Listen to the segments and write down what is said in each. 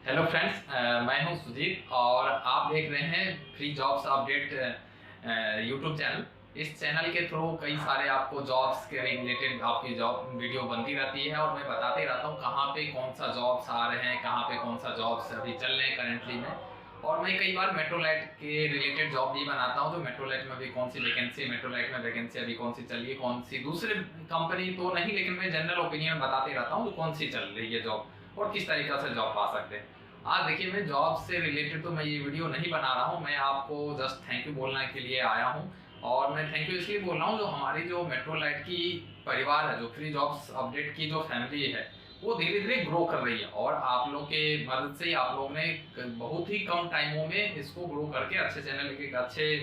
Hello friends, मैं हूं सुजीत और आप देख रहे हैं free jobs update YouTube channel. इस चैनल के थ्रू कई सारे आपको जॉब्स के रिलेटेड आपकी जॉब वीडियो बनती रहती है और मैं बताते रहता हूं कहां पे कौन सा जॉब्स आ रहे हैं, कहां पे कौन सा जॉब्स अभी चल रहे हैं करेंटली में। और मैं कई बार मेट्रोलाइट के रिलेटेड जॉब भी बनाता हूं, जो मेट्रोलाइट में अभी कौन सी वैकेंसी, मेट्रोलाइट में वैकेंसी अभी कौन सी चल रही है, कौन सी दूसरे कंपनी तो नहीं, लेकिन मैं जनरल ओपिनियन बताते रहता हूँ कौन सी चल रही है जॉब और किस तरीका से जॉब पा सकते हैं। आज देखिए, मैं जॉब से रिलेटेड तो मैं ये वीडियो नहीं बना रहा हूँ, मैं आपको जस्ट थैंक यू बोलने के लिए आया हूँ। और मैं थैंक यू इसलिए बोल रहा हूँ, जो हमारी जो मेट्रोलाइट की परिवार है, जो फ्री जॉब्स अपडेट की जो फैमिली है, वो धीरे धीरे ग्रो कर रही है और आप लोग के मदद से आप लोग ने बहुत ही कम टाइमों में इसको ग्रो करके अच्छे चैनल के अच्छे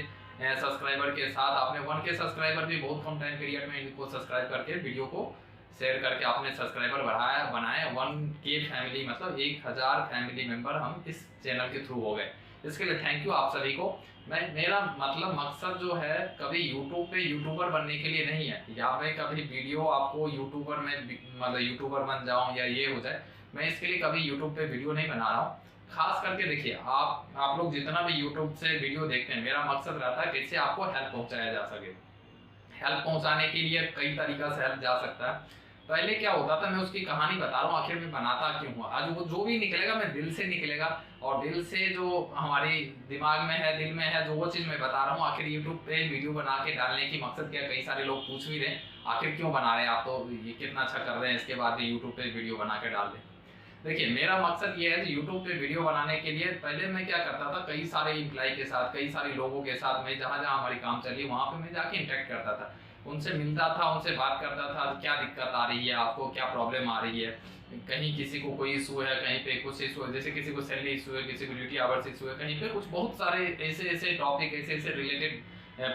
सब्सक्राइबर के साथ आपने 1K सब्सक्राइबर भी बहुत कम टाइम पीरियड में इनको सब्सक्राइब करके वीडियो को शेयर करके आपने सब्सक्राइबर बनाए 1K फैमिली, मतलब 1000 फैमिली मेंबर हम इस चैनल के थ्रू हो गए। इसके लिए थैंक यू आप सभी को। मेरा मतलब मकसद जो है, कभी यूट्यूब पे यूट्यूबर बनने के लिए नहीं है, या मैं कभी वीडियो आपको यूट्यूबर में मतलब यूट्यूबर बन जाऊं या ये हो जाए, मैं इसके लिए कभी यूट्यूब पे वीडियो नहीं बना रहा हूँ। खास करके देखिए, आप लोग जितना भी यूट्यूब से वीडियो देखते हैं, मेरा मकसद रहता है कैसे आपको हेल्प पहुंचाया जा सके। हेल्प पहुंचाने के लिए कई तरीका से हेल्प जा सकता है। पहले क्या होता था, मैं उसकी कहानी बता रहा हूँ, आखिर में बनाता क्यों हुआ। आज वो जो भी निकलेगा मैं दिल से निकलेगा, और दिल से जो हमारी दिमाग में है, दिल में है, जो वो चीज मैं बता रहा हूँ। आखिर यूट्यूब पे वीडियो बना के डालने की मकसद क्या, कई सारे लोग पूछ भी रहे हैं आखिर क्यों बना रहे हैं आप, तो ये कितना अच्छा कर रहे हैं, इसके बाद भी यूट्यूब पे वीडियो बना के डाल दें। देखिए, मेरा मकसद ये है कि यूट्यूब पे वीडियो बनाने के लिए पहले मैं क्या करता था, कई सारे इम्प्लाई के साथ, कई सारे लोगों के साथ, मैं जहाँ जहाँ हमारी काम चली वहाँ पे मैं जाके इंटरेक्ट करता था, उनसे मिलता था, उनसे बात करता था, क्या दिक्कत आ रही है आपको, क्या प्रॉब्लम आ रही है, कहीं किसी को कोई इशू है, कहीं पे कुछ इशू है, जैसे किसी को सैलरी इशू है, किसी को ड्यूटी आवर्स इशू है, कहीं पे कुछ बहुत सारे ऐसे ऐसे टॉपिक, ऐसे ऐसे रिलेटेड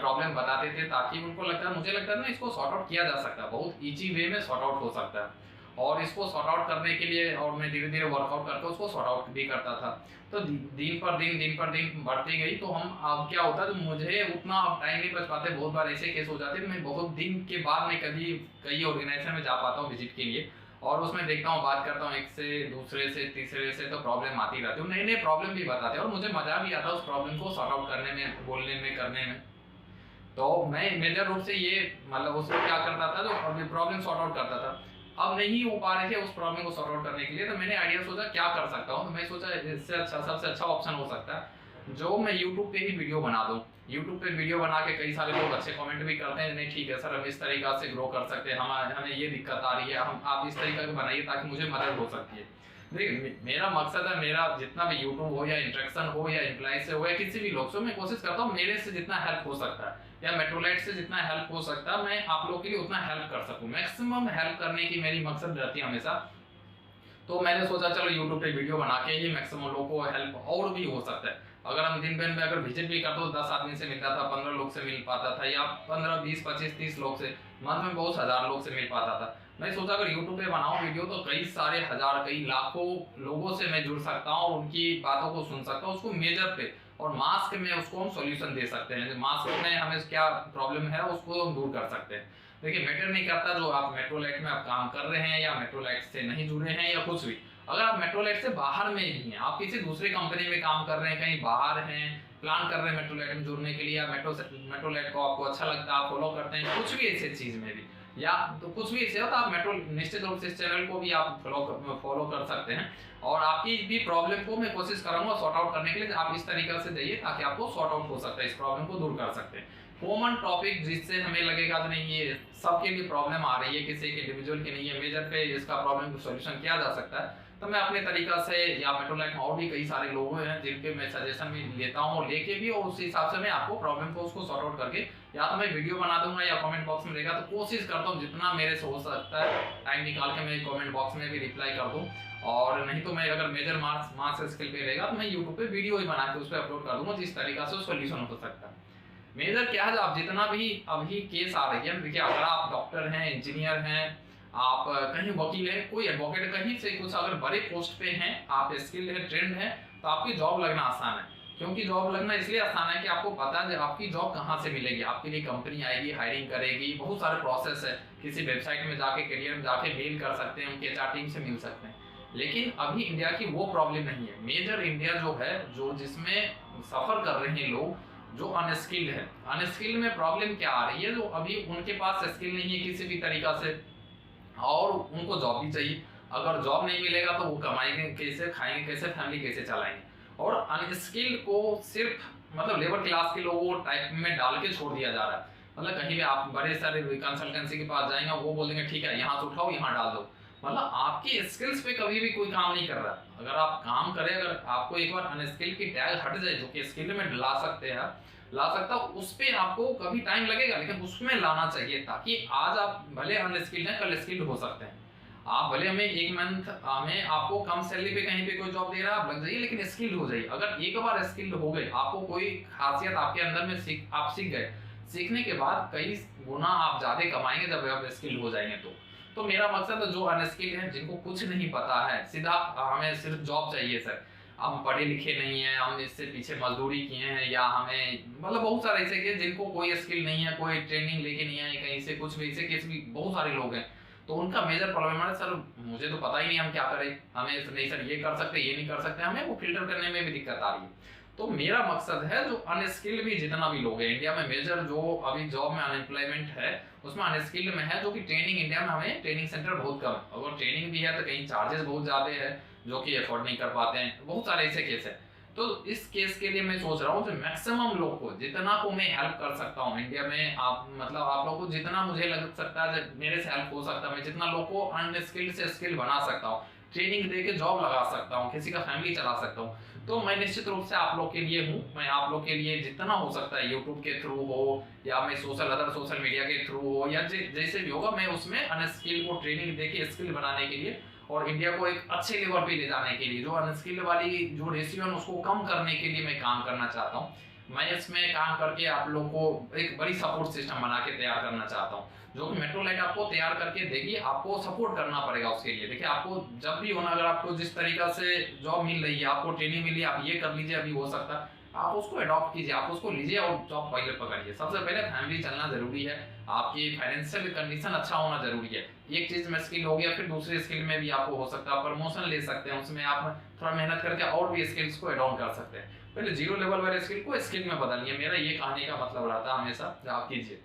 प्रॉब्लम बताते थे, ताकि उनको लगता है, मुझे लगता है ना, इसको सॉर्ट आउट किया जा सकता है, बहुत ईजी वे में सॉर्ट आउट हो सकता है। और इसको सॉर्ट आउट करने के लिए और मैं धीरे धीरे वर्कआउट करके उसको सॉर्ट आउट भी करता था। तो दिन पर दिन बढ़ती गई, तो हम अब क्या होता है, तो मुझे उतना अब टाइम नहीं बच पाते, बहुत बार ऐसे केस हो जाते, मैं बहुत दिन के बाद मैं कभी कई ऑर्गेनाइजेशन में जा पाता हूँ विजिट के लिए, और उसमें देखता हूँ, बात करता हूँ एक से दूसरे से तीसरे से, तो प्रॉब्लम आती रहती है, नए नए प्रॉब्लम भी बताते हैं और मुझे मजा भी आता है उस प्रॉब्लम को सॉर्ट आउट करने में, बोलने में, करने में। तो मैं मेजर रूप से ये मतलब उसमें क्या करता था, जो प्रॉब्लम सॉर्ट आउट करता था। अब नहीं हो पा रहे थे उस प्रॉब्लम को सॉर्ट आउट करने के लिए, तो मैंने आइडिया सोचा क्या कर सकता हूँ, तो मैं सोचा इससे अच्छा, सबसे अच्छा ऑप्शन हो सकता है जो मैं यूट्यूब पे ही वीडियो बना दूँ। यूट्यूब पे वीडियो बना के कई सारे लोग अच्छे कमेंट भी करते हैं, नहीं ठीक है सर, हम इस तरीका से ग्रो कर सकते हैं, हमें ये दिक्कत आ रही है, हम आप इस तरीका के बनाइए ताकि मुझे मदद हो सकती है। देखिए, मेरा मकसद है, मेरा जितना भी यूट्यूब हो या इंटरेक्शन हो या एम्प्लॉय से हो या किसी भी लोग से, मैं कोशिश करता हूँ मेरे से जितना हेल्प हो सकता है या मेट्रोलाइट से जितना हेल्प हो सकता है, मैं आप लोग के लिए उतना हेल्प कर सकूं, मैक्सिमम हेल्प करने की मेरी मकसद रहती है हमेशा। तो मैंने सोचा चलो यूट्यूब पे वीडियो बना के ही मैक्सिमम लोगों को हेल्प और भी हो सकता है। अगर हम दिन भर में अगर विजिट भी करते तो 10 आदमी से मिलता था, 15 लोग से मिल पाता था, या 15, 20, 25, 30 लोग से, मंथ में बहुत हजार लोग से मिल पाता था। मैं सोचा अगर यूट्यूब पे बनाऊं वीडियो, तो कई सारे हजार, कई लाखों लोगों से मैं जुड़ सकता हूं और उनकी बातों को सुन सकता हूं, उसको मेजर पे और मास्क में उसको हम सॉल्यूशन दे सकते हैं, मास्क में हमें क्या प्रॉब्लम है उसको हम दूर कर सकते हैं। देखिए, मैटर नहीं करता जो आप मेट्रोलाइट में आप काम कर रहे हैं या मेट्रोलाइट से नहीं जुड़े हैं या कुछ भी, अगर आप मेट्रोलाइट से बाहर में ही हैं, आप किसी दूसरे कंपनी में काम कर रहे हैं, कहीं बाहर हैं, प्लान कर रहे हैं मेट्रोलाइट में जुड़ने के लिए, या मेट्रोलाइट को आपको अच्छा लगता है, फॉलो करते हैं, कुछ भी ऐसे चीज में भी, या तो कुछ भी ऐसे हो, तो आप मेट्रो निश्चित रूप से इस चैनल को भी आप फॉलो कर सकते हैं। और आपकी भी प्रॉब्लम को मैं कोशिश करूंगा सॉर्ट आउट करने के लिए, आप इस तरीके से जाइए ताकि आपको सॉर्ट आउट हो सकता है, इस प्रॉब्लम को दूर कर सकते हैं। कॉमन टॉपिक जिससे हमें लगेगा कि नहीं ये सबके लिए प्रॉब्लम आ रही है, किसी के इंडिविजुअल की नहीं है, मेजर पे इसका प्रॉब्लम को सॉल्यूशन किया जा सकता है, तो मैं अपने तरीका से, या मेट्रोलाइट में और भी कई सारे लोग हैं जिनके मैं सजेशन भी लेता हूँ, और लेके भी, और उस हिसाब से मैं आपको प्रॉब्लम को उसको सॉर्ट आउट करके या तो मैं वीडियो बना दूंगा या कमेंट बॉक्स में रहेगा, तो कोशिश करता हूँ जितना मेरे से हो सकता है टाइम निकाल के मैं कमेंट बॉक्स में भी रिप्लाई कर दूँ। और नहीं तो मैं अगर मेजर मार्क्स स्किल पे रहेगा तो मैं यूट्यूब पे वीडियो ही बना के उस पर अपलोड कर दूंगा, जिस तरीका से सोल्यूशन हो सकता है। मेजर क्या है, आप जितना भी अभी केस आ रही है, देखिए अगर आप डॉक्टर हैं, इंजीनियर हैं, आप कहीं वकील है, कोई एडवोकेट, कहीं से कुछ अगर बड़े पोस्ट पे हैं, आप स्किल्ड है, ट्रेंड है, तो आपकी जॉब लगना आसान है। क्योंकि जॉब लगना इसलिए आसान है कि आपको पता है आपकी जॉब कहाँ से मिलेगी, आपके लिए कंपनी आएगी, हायरिंग करेगी, बहुत सारे प्रोसेस है, किसी वेबसाइट में जाके, करियर में जाके मेल कर सकते हैं, उनके HR टीम से मिल सकते हैं। लेकिन अभी इंडिया की वो प्रॉब्लम नहीं है। मेजर इंडिया जो है, जो जिसमें सफर कर रहे हैं लोग जो अनस्किल्ड है, अनस्किल्ड में प्रॉब्लम क्या आ रही है, जो अभी उनके पास स्किल नहीं है किसी भी तरीका से, और उनको जॉब भी चाहिए। अगर जॉब नहीं मिलेगा तो वो कमाएंगे कैसे, खाएंगे कैसे, फैमिली कैसे चलाएंगे। और अनस्किल्ड को सिर्फ मतलब लेबर क्लास के लोगों टाइप में डाल के छोड़ दिया जा रहा है। मतलब कहीं भी आप बड़े सारे कंसल्टेंसी के पास जाएंगे, वो बोल देंगे ठीक है यहाँ से उठाओ यहाँ डाल दो। मतलब आपकी स्किल्स पे कभी भी कोई काम नहीं कर रहा। अगर आप काम करें, अगर आपको एक बार अनस्किल्ड की टैग हट जाए, जो कि स्किल में ला सकते हैं, ला सकता हूँ, उस पर आपको कभी टाइम लगेगा, लेकिन उसमें लाना चाहिए, ताकि आज आप भले अनस्किल्ड हैं, कल स्किल्ड हो सकते हैं। आप भले हमें एक मंथ में आपको कम सैलरी पे कहीं पे कोई जॉब दे रहा है, आप लग जाइए, लेकिन स्किल्ड हो जाइए। अगर एक बार स्किल्ड हो गए, आपको कोई खासियत आपके अंदर में आप सीख गए, सीखने के बाद कई गुना आप ज्यादा कमाएंगे जब आप स्किल्ड हो जाएंगे। तो मेरा मकसद है, जो अनस्किल्ड है, जिनको कुछ नहीं पता है, सीधा हमें सिर्फ जॉब चाहिए सर, हम पढ़े लिखे नहीं है, हम इससे पीछे मजदूरी किए हैं, या हमें मतलब बहुत सारे ऐसे के जिनको कोई स्किल नहीं है, कोई ट्रेनिंग लेके नहीं आए कहीं से, कुछ भी ऐसे केस भी बहुत सारे लोग हैं। तो उनका मेजर प्रॉब्लम है सर मुझे तो पता ही नहीं हम क्या करें, हमें नहीं सर ये कर सकते, ये नहीं कर सकते, हमें वो फिल्टर करने में भी दिक्कत आ रही है। तो मेरा मकसद है, जो अनस्किल्ड भी जितना भी लोग हैं इंडिया में, मेजर जो अभी जॉब में अनएम्प्लॉयमेंट है उसमें अनस्किल्ड में है, जो कि ट्रेनिंग इंडिया में हमें ट्रेनिंग सेंटर बहुत कम है, अगर ट्रेनिंग भी है तो कहीं चार्जेस बहुत ज्यादा है जो कि अफोर्ड नहीं कर पाते हैं, बहुत सारे ऐसे केस है। तो इस केस के लिए मैं सोच रहा हूँ, जो मैक्सिमम लोग को जितना को मैं हेल्प कर सकता हूँ इंडिया में, आप मतलब आप लोग को जितना मुझे लग सकता है मेरे से हेल्प हो सकता है, मैं जितना लोग को अनस्किल्ड से स्किल बना सकता हूँ, ट्रेनिंग दे के जॉब लगा सकता हूँ, किसी का फैमिली चला सकता हूँ, तो मैं निश्चित रूप से आप लोग के लिए हूँ। मैं आप लोग के लिए जितना हो सकता है, यूट्यूब के थ्रू हो या मैं अदर सोशल मीडिया के थ्रू हो, या जैसे भी होगा, मैं उसमें अनस्किल को ट्रेनिंग देके स्किल बनाने के लिए और इंडिया को एक अच्छे लेवल पे ले जाने के लिए, जो अनस्किल वाली जो रेशियो है उसको कम करने के लिए मैं काम करना चाहता हूँ। मैं इसमें काम करके आप लोग को एक बड़ी सपोर्ट सिस्टम बना के तैयार करना चाहता हूँ, जो कि मेट्रोलाइट आपको तैयार करके देगी। आपको सपोर्ट करना पड़ेगा उसके लिए। देखिए, आपको जब भी होना, अगर आपको जिस तरीका से जॉब मिल रही है, आपको ट्रेनिंग मिली, आप ये कर लीजिए, अभी हो सकता है, आप उसको अडॉप्ट कीजिए, आप उसको लीजिए और जॉब पहले पकड़िए। सबसे पहले फैमिली चलना जरूरी है, आपकी फाइनेंशियल कंडीशन अच्छा होना जरूरी है। एक चीज में स्किल हो गया, फिर दूसरे स्किल में भी आपको हो सकता है प्रमोशन ले सकते हैं, उसमें आप थोड़ा मेहनत करके और भी स्किल्स को एड ऑन कर सकते हैं। पहले जीरो लेवल वाले स्किल को स्किल में बदलिए, मेरा ये कहने का मतलब रहता है हमेशा, आप कीजिए।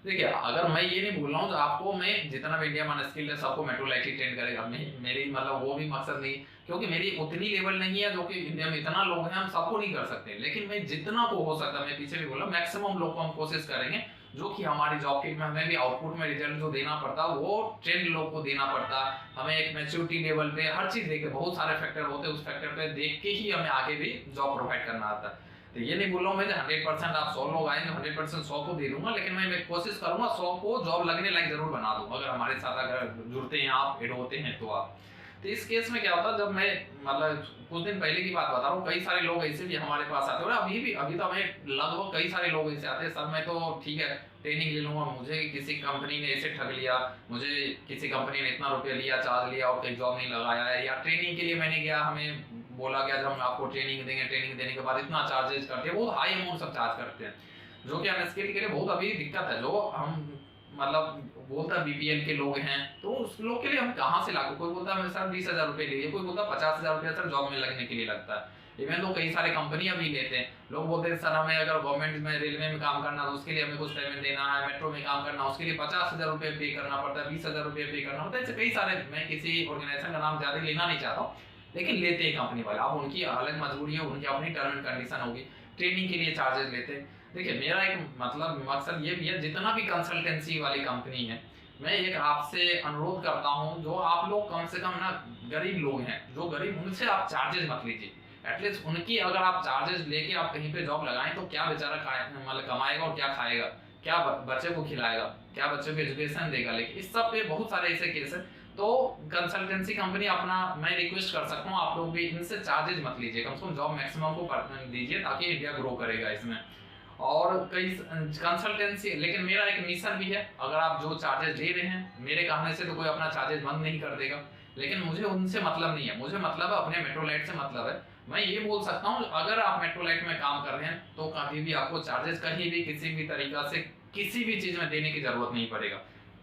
देखिए, अगर मैं ये नहीं बोल रहा हूँ तो आपको मैं जितना भी इंडिया में स्किल है सबको मेट्रोलाइट ही ट्रेन करेगा, मेरी मतलब वो भी मकसद नहीं, क्योंकि मेरी उतनी लेवल नहीं है, जो कि इंडिया में इतना लोग हैं, हम सबको नहीं कर सकते। लेकिन मैं जितना को हो सकता है, मैं पीछे भी बोला, मैक्सिमम लोग को हम कोशिश करेंगे, जो कि हमारी जॉब के हमें भी आउटपुट में रिजल्ट जो देना पड़ता है वो ट्रेंड लोग को देना पड़ता है। हमें एक मैच्योरिटी लेवल पे हर चीज देख के, बहुत सारे फैक्टर होते हैं, उस फैक्टर पे देख के ही हमें आगे भी जॉब प्रोवाइड करना आता है। तो ये नहीं बोल रहा हूँ मैं 100% आप 100 लोग आएंगे 100% 100 को दे दूंगा, लेकिन मैं कोशिश करूंगा 100 को जॉब लगने लायक जरूर बना दूं, अगर हमारे साथ अगर जुड़ते हैं, आप एड होते हैं तो आप। तो इस केस में क्या होता है, जब मैं मतलब कुछ दिन पहले की बात बता रहा हूँ, कई सारे लोग ऐसे भी हमारे पास आते हैं, अभी तो हमें लगभग कई सारे लोग ऐसे आते हैं, सर मैं तो ठीक है ट्रेनिंग ले लूंगा, मुझे किसी कंपनी ने ऐसे ठग लिया, मुझे किसी कंपनी ने इतना रुपया लिया, चार्ज लिया और कहीं जॉब नहीं लगाया है, या ट्रेनिंग के लिए मैंने गया, हमें बोला गया जब हम आपको ट्रेनिंग देंगे, ट्रेनिंग देने के बाद इतना चार्जेस करते हैं, बहुत हाई अमाउंट सब चार्ज करते हैं, जो कि अनस्किल्ड के लिए बहुत अभी दिक्कत है। जो हम मतलब बोलता है बीपीएल के लोग हैं, तो उस लोग के लिए हम कहाँ से लागू, कोई बोलता है सर 20,000 रुपये लीजिए, कोई बोलता है 50,000 रुपया सर जॉब में लगने के लिए लगता है। इवन तो कई सारे कंपनियां भी लेते हैं, लोग बोलते हैं सर हमें अगर गवर्नमेंट में रेलवे में काम करना तो उसके लिए हमें कुछ पेमेंट देना है, मेट्रो में काम करना उसके लिए 50,000 रुपये पे करना पड़ता है, 20,000 रुपये पे करना पड़ता है, ऐसे कई सारे, मैं किसी ऑर्गेनाइजेशन का नाम ज्यादा लेना नहीं चाहता हूँ, लेकिन लेते हैं कंपनी वाले। अब उनकी अलग मजबूरी है, उनकी अपनी टर्म एंड कंडीशन होगी, ट्रेनिंग के लिए चार्जेस लेते हैं। देखिए, मेरा एक मतलब मकसद ये भी है, जितना भी कंसल्टेंसी वाली कंपनी है, मैं एक आपसे अनुरोध करता हूं, जो आप लोग कम से कम ना गरीब लोग हैं, जो गरीब, उनसे आप चार्जेस मत लीजिए। एटलीस्ट उनकी अगर आप चार्जेस लेके आप कहीं पे जॉब लगाएं तो क्या बेचारा मतलब कमाएगा और क्या खाएगा, क्या बच्चे को खिलाएगा, क्या बच्चे को एजुकेशन देगा। लेकिन इस सब पे बहुत सारे ऐसे केस है, तो कंसल्टेंसी कंपनी अपना, मैं रिक्वेस्ट कर सकता हूँ आप लोग भी इनसे चार्जेस मत लीजिए, कम से कम जॉब मैक्सिमम को दीजिए, ताकि इंडिया ग्रो करेगा इसमें। और कई कंसल्टेंसी, लेकिन मेरा एक मिशन भी है, अगर आप जो चार्जेस दे रहे हैं, मेरे कहने से तो कोई अपना चार्जेस बंद नहीं कर देगा, लेकिन मुझे उनसे मतलब नहीं है, मुझे मतलब है अपने मेट्रोलाइट से मतलब है। मैं ये बोल सकता हूँ, अगर आप मेट्रोलाइट में काम कर रहे हैं तो कभी भी आपको चार्जेस कहीं भी किसी भी तरीका से किसी भी चीज में देने की जरूरत नहीं पड़ेगा।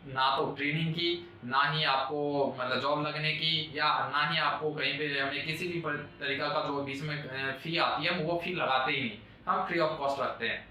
ना तो ट्रेनिंग की, ना ही आपको मतलब जॉब लगने की, या ना ही आपको कहीं पे हमें किसी भी तरीका का जो बीच में फी आती है वो फी लगाते ही नहीं, हम फ्री ऑफ कॉस्ट रखते हैं।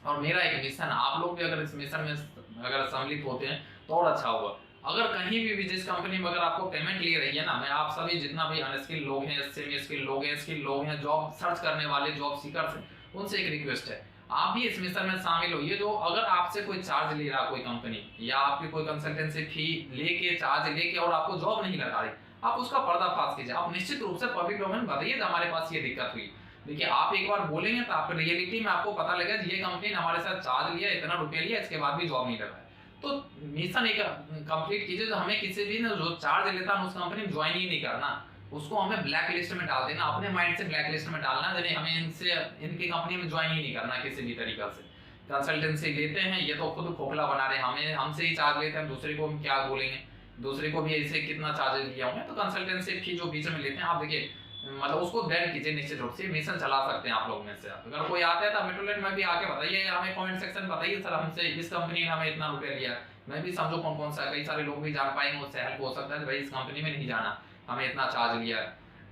और मेरा एक मिशन, आप लोग भी अगर इस मिशन में अगर सम्मिलित होते हैं तो और अच्छा होगा। अगर कहीं भी जिस कंपनी में अगर आपको पेमेंट ले रही है ना, मैं आप सभी जितना भी अनस्किल लोग हैं, सेमी स्किल लोग हैं, स्किल लोग हैं, जॉब सर्च करने वाले, जॉब सीकर्स हैं, उनसे एक रिक्वेस्ट है, आप भी इस मिशन में शामिल होइए। जो अगर आपसे कोई चार्ज ले रहा कोई कंपनी, या आपकी कोई कंसल्टेंसी फी लेके, चार्ज लेके और आपको जॉब नहीं लगा रही, आप उसका पर्दाफाश कीजिए। आप निश्चित रूप से पब्लिक डोमेन बताइए हमारे पास ये दिक्कत हुई। देखिए, आप एक बार बोलेंगे तो आप रियलिटी में आपको पता लगेगा ये कंपनी ने हमारे साथ चार्ज लिया, इतना रुपया लिया, इसके बाद भी जॉब नहीं लगा। तो मिशन एक कंप्लीट कीजिए। तो हमें किसी भी ने जो चार्ज लेता है उस कंपनी में ज्वाइन ही नहीं करना, उसको हमें ब्लैक लिस्ट में डाल देना, अपने माइंड से ब्लैक लिस्ट में डालना, यानी हमें इनसे इनकी कंपनी में ज्वाइन ही नहीं करना किसी भी तरीका से। कंसल्टेंसी लेते हैं ये तो खुद खोखला बना रहे हैं, हमें हमसे ही चार्ज लेते हैं, दूसरे को हम क्या बोलेंगे, दूसरे को भी ऐसे कितना चार्जेस लिया होंगे। तो कंसल्टेंसी फी जो बीच में लेते हैं, आप देखिए मतलब उसको बैन कीजिए निश्चित रूप से। मिशन चला सकते हैं आप लोग में से। अगर कोई आता है तो मेट्रोलेट में भी आके बताइए, हमें कमेंट सेक्शन बताइए सर हमसे इस कंपनी ने हमें इतना रुपया लिया। मैं भी समझो कौन कौन सा, कई सारे लोग भी जान पाएंगे, उससे हेल्प हो सकता है भाई इस कंपनी में नहीं जाना, हमें इतना चार्ज लिया।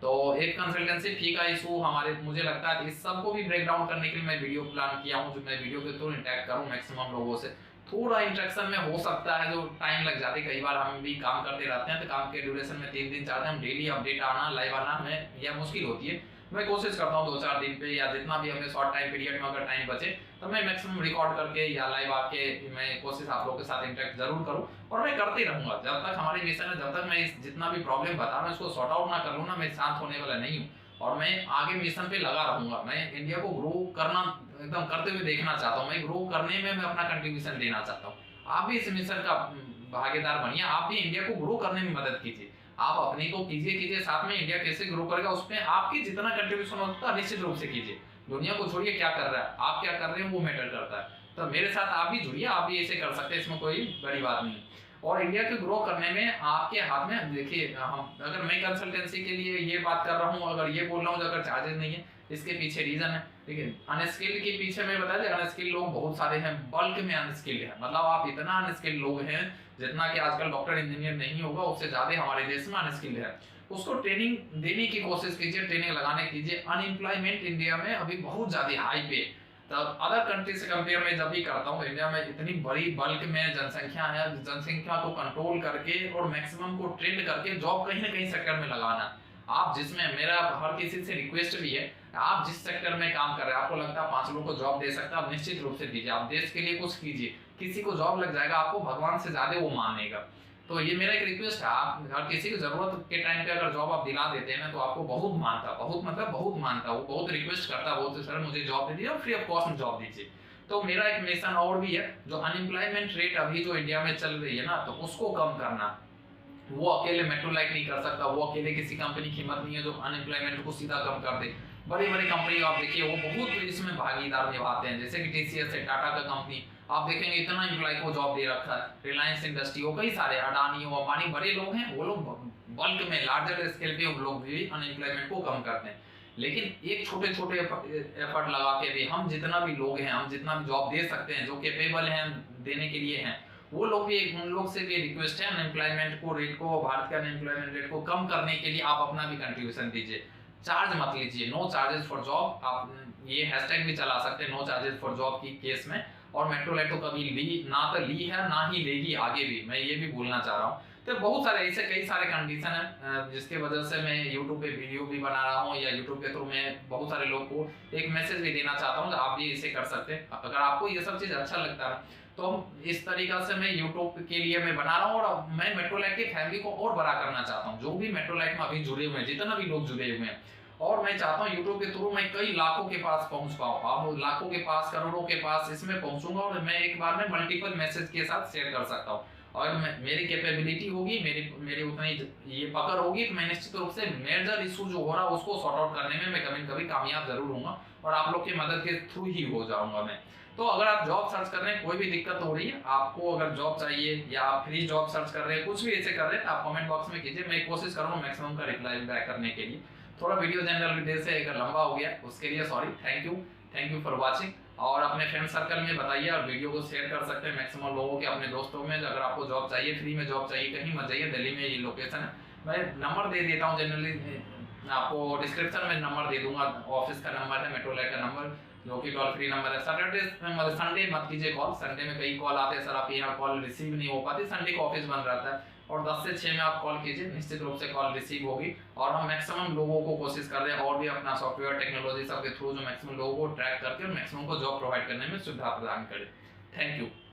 तो एक कंसल्टेंसी फी का इशू हमारे, मुझे लगता है इस सबको भी ब्रेक डाउन करने के लिए मैं वीडियो प्लान किया हूँ, जो मैं वीडियो के थ्रू इंटरेक्ट करूँ मैक्सिमम लोगों से। थोड़ा इंटरेक्शन में हो सकता है जो टाइम लग जाते, कई बार हम भी काम करते रहते हैं तो काम के ड्यूरेशन में 3 दिन 4 दिन डेली अपडेट आना, लाइव आना हमें यह मुश्किल होती है। मैं कोशिश करता हूँ 2-4 दिन पे, या जितना भी हमें शॉर्ट टाइम पीरियड में अगर टाइम बचे तो मैं मैक्सिमम रिकॉर्ड करके या लाइव आके मैं कोशिश आप लोगों के साथ इंटरेक्ट जरूर करूँ। और मैं करते रहूंगा जब तक हमारी मिशन है, जब तक मैं जितना भी प्रॉब्लम बता रहा हूँ इसको सॉर्ट आउट ना कर लूँ ना, मैं शांत होने वाला नहीं हूँ। और मैं आगे मिशन पे लगा रहूंगा। मैं इंडिया को ग्रो करना एकदम करते हुए देखना चाहता हूँ। मैं ग्रो करने में मैं अपना कंट्रीब्यूशन देना चाहता हूँ। आप भी इस मिशन का भागीदार बनिए, आप भी इंडिया को ग्रो करने में मदद कीजिए। आप अपनी तो कीजिए, साथ में इंडिया कैसे ग्रो करेगा उसमें आपकी जितना कंट्रीब्यूशन होता है निश्चित रूप से कीजिए। दुनिया को छोड़िए क्या कर रहा है, आप क्या कर रहे हैं वो मैटर करता है। तो मेरे साथ आप भी जुड़िए, आप भी ऐसे कर सकते हैं, इसमें कोई बड़ी बात नहीं। और इंडिया के ग्रो करने में आपके हाथ में, देखिए हम अगर मैं कंसल्टेंसी के लिए ये बात कर रहा हूँ, अगर ये बोल रहा हूँ अगर चार्जेस नहीं है, इसके पीछे रीजन है। देखिए अनस्किल्ड के पीछे मैं बता दें, अनस्किल्ड लोग बहुत सारे हैं, बल्क में अनस्किल्ड है। मतलब आप इतना अनस्किल्ड लोग हैं जितना कि आजकल डॉक्टर इंजीनियर नहीं होगा उससे ज्यादा हमारे देश में अनस्किल्ड है। उसको ट्रेनिंग देने की कोशिश कीजिए, ट्रेनिंग लगाने कीजिए। अनएम्प्लॉयमेंट इंडिया में अभी बहुत ज्यादा हाई पे, तो अदर कंट्री से कंपेयर में जब भी करता हूँ तो इंडिया में इतनी बड़ी बल्क में जनसंख्या है, जनसंख्या को कंट्रोल करके और मैक्सिमम को ट्रेंड करके जॉब कहीं ना कहीं सेक्टर में लगाना। आप जिसमें, मेरा हर किसी से रिक्वेस्ट भी है, आप जिस सेक्टर में काम कर रहे हैं, आपको लगता है 5 लोगों को जॉब दे सकता है, आप निश्चित रूप से दीजिए। आप देश के लिए कुछ कीजिए, किसी को जॉब लग जाएगा आपको भगवान से ज्यादा वो मानेगा। तो ये मेरा एक रिक्वेस्ट है, आप हर किसी को जरूरत के टाइम पे अगर जॉब आप दिला देते हैं ना तो आपको बहुत मानता, बहुत मतलब बहुत मानता, वो बहुत रिक्वेस्ट करता है, बहुत सर मुझे जॉब दे दीजिए और फ्री ऑफ कॉस्ट में जॉब दीजिए। तो मेरा एक मिशन और भी है, जो अनएम्प्लॉयमेंट रेट अभी जो इंडिया में चल रही है ना, तो उसको कम करना। वो अकेले मेट्रोलाइट नहीं कर सकता, वो अकेले किसी कंपनी की हिम्मत नहीं है जो अनएम्प्लॉयमेंट को सीधा कम कर दे। बड़ी बड़ी कंपनी आप देखिए वो बहुत इसमें भागीदार निभाते हैं, जैसे कि टीसीएस है, टाटा का कंपनी, आप देखेंगे इतना एम्प्लॉय को जॉब दे रखा है। रिलायंस इंडस्ट्री हो, कई सारे अडानी हो, अंबानी, बड़े लोग हैं, वो लोग बल्क में लार्जर स्केल पे वो लोग भी अनएम्प्लॉयमेंट को कम करते हैं। लेकिन एक छोटे छोटे एफर्ट लगा के भी हम जितना भी लोग हैं, हम जितना भी जॉब दे सकते हैं, जो केपेबल हैं देने के लिए हैं, वो लोग भी, उन लोग से भी रिक्वेस्ट है अनएम्प्लॉयमेंट को रेट को, भारत के अनएम्प्लॉयमेंट रेट को कम करने के लिए आप अपना भी कंट्रीब्यूशन दीजिए। चार्ज मत लीजिए, नो चार्जेस फॉर जॉब। आप ये हैशटैग भी चला सकते हैं, नो चार्जेस फॉर जॉब की केस में। और मेट्रोलाइट तो कभी ली ना, तो ली है ना ही लेगी आगे भी, मैं ये भी बोलना चाह रहा हूँ। तो बहुत सारे ऐसे कई सारे कंडीशन है जिसके वजह से मैं यूट्यूब पे वीडियो भी बना रहा हूँ, या यूट्यूब के थ्रू मैं बहुत सारे लोग को एक मैसेज भी देना चाहता हूँ, आप भी इसे कर सकते हैं। अगर आपको ये सब चीज अच्छा लगता है तो इस तरीका से मैं यूट्यूब के लिए मैं बना रहा हूँ। और मैं मेट्रोलाइट की फैमिली को और बड़ा करना चाहता हूँ, जो भी मेट्रोलाइट में अभी जुड़े हुए हैं, जितना भी लोग जुड़े हुए हैं। और मैं चाहता हूँ यूट्यूब के थ्रू मैं कई लाखों के पास पहुंच पाऊँ, आप लाखों के पास, करोड़ों के पास इसमें पहुंचूंगा, और मैं एक बार में मल्टीपल मैसेज के साथ शेयर कर सकता हूँ। और मेरी कैपेबिलिटी होगी, मेरी उतनी ये पकड़ होगी, तो मैं निश्चित रूप से मेजर इशू जो हो रहा है उसको सॉर्ट आउट करने में मैं कभी न कभी कामयाब जरूर होऊंगा, और आप लोग की मदद के थ्रू ही हो जाऊंगा मैं। तो अगर आप जॉब सर्च कर रहे हैं, कोई भी दिक्कत हो रही है, आपको अगर जॉब चाहिए या आप फ्री जॉब सर्च कर रहे हैं, कुछ भी ऐसे कर रहे हैं, तो आप कमेंट बॉक्स में कीजिए, मैं कोशिश करूंगा मैक्सिमम का रिप्लाई बैक करने के लिए। थोड़ा वीडियो जनरल विदेश से अगर लंबा हो गया उसके लिए sorry. Thank you for watching. और अपने फ्रेंड सर्कल में बताइए और वीडियो को शेयर कर सकते हैं मैक्सिमम लोगों के, अपने दोस्तों में। अगर आपको जॉब चाहिए, फ्री में जॉब चाहिए, कहीं मत जाइए, दिल्ली में ये लोकेशन है। मैं नंबर दे देता हूँ जनरली, आपको डिस्क्रिप्शन में नंबर दे दूंगा, ऑफिस का नंबर है, मेट्रोलाइट का नंबर, जो कि टोल फ्री नंबर है। सैटरडे मतलब संडे मत कीजिए कॉल, संडे में कई कॉल आते हैं, सर आपके यहाँ कॉल रिसीव नहीं हो पाती, संडे को ऑफिस बंद रहता है। और 10 से 6 में आप कॉल कीजिए, निश्चित रूप से कॉल रिसीव होगी। और हम मैक्सिमम लोगों को कोशिश कर रहे हैं और भी अपना सॉफ्टवेयर टेक्नोलॉजी सब के थ्रू जो मैक्सिमम लोगों को ट्रैक करके और मैक्सिमम को जॉब प्रोवाइड करने में सुविधा प्रदान करें। Thank you.